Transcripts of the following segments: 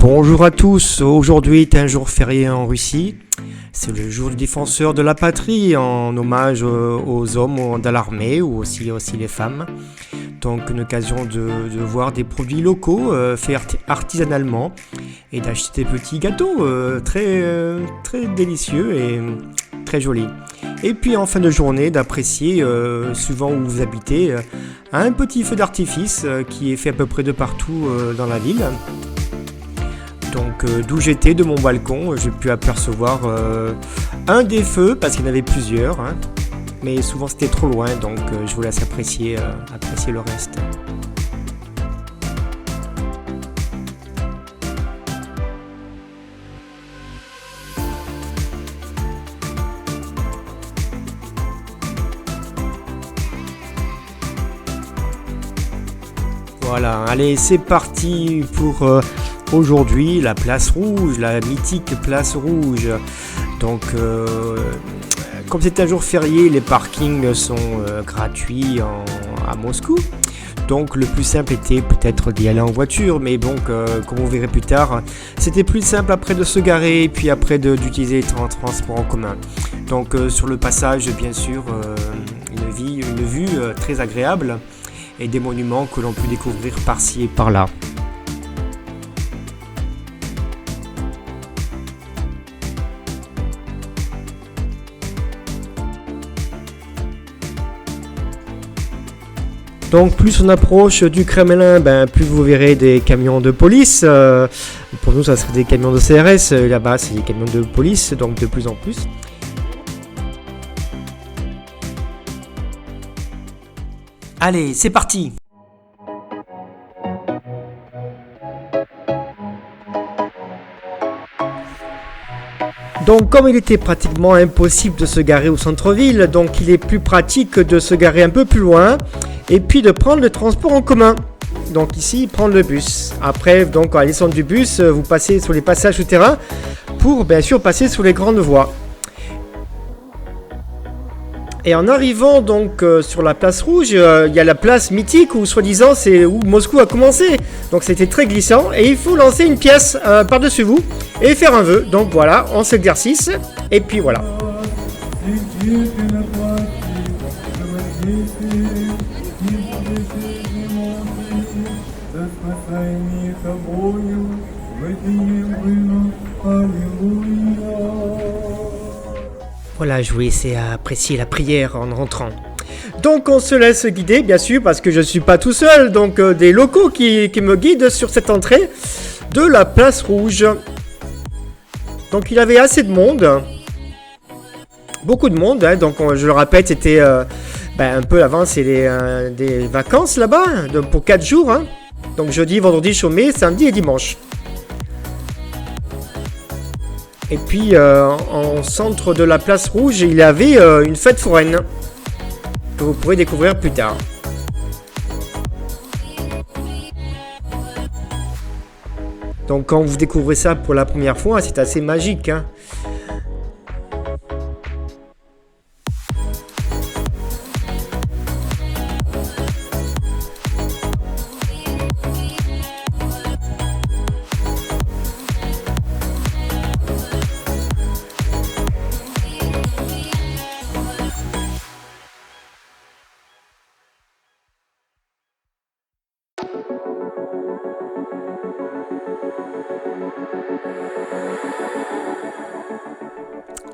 Bonjour à tous, aujourd'hui est un jour férié en Russie. C'est le jour du défenseur de la patrie en hommage aux hommes de l'armée ou aussi les femmes. Donc une occasion de voir des produits locaux faits artisanalement et d'acheter des petits gâteaux très délicieux et très jolis. Et puis en fin de journée d'apprécier, suivant où vous habitez, un petit feu d'artifice qui est fait à peu près de partout dans la ville. Donc d'où j'étais, de mon balcon, j'ai pu apercevoir un des feux, parce qu'il y en avait plusieurs, hein, mais souvent c'était trop loin, donc je vous laisse apprécier le reste. Voilà, allez, c'est parti pour aujourd'hui la place rouge, la mythique place rouge. Donc, comme c'est un jour férié, les parkings sont gratuits à Moscou. Donc, le plus simple était peut-être d'y aller en voiture, mais bon, comme vous verrez plus tard, c'était plus simple après de se garer et puis après d'utiliser les transports en commun. Donc, sur le passage, bien sûr, une vue très agréable et des monuments que l'on peut découvrir par-ci et par-là. Donc plus on approche du Kremlin, plus vous verrez des camions de police. Pour nous ça serait des camions de CRS, là-bas c'est des camions de police, donc de plus en plus. Allez, c'est parti! Donc comme il était pratiquement impossible de se garer au centre-ville, donc il est plus pratique de se garer un peu plus loin et puis de prendre le transport en commun. Donc ici, prendre le bus. Après, donc à la descente du bus, vous passez sur les passages souterrains pour bien sûr passer sur les grandes voies. Et en arrivant donc sur la place rouge, il y a la place mythique où soi-disant c'est où Moscou a commencé. Donc c'était très glissant et il faut lancer une pièce par-dessus vous et faire un vœu. Donc voilà, on s'exercice et puis voilà. Voilà, je vous laisse apprécier la prière en rentrant. Donc on se laisse guider, bien sûr, parce que je ne suis pas tout seul. Donc des locaux qui me guident sur cette entrée de la place rouge. Donc il avait assez de monde. Beaucoup de monde, hein, donc je le répète, c'était un peu avant, c'est des vacances là-bas, pour 4 jours. Hein. Donc jeudi, vendredi chômé, samedi et dimanche. Et puis, en centre de la place rouge, il y avait une fête foraine que vous pourrez découvrir plus tard. Donc, quand vous découvrez ça pour la première fois, c'est assez magique, hein.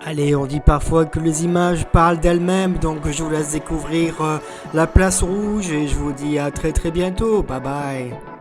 Allez, on dit parfois que les images parlent d'elles-mêmes, donc je vous laisse découvrir la place rouge et je vous dis à très bientôt. Bye bye.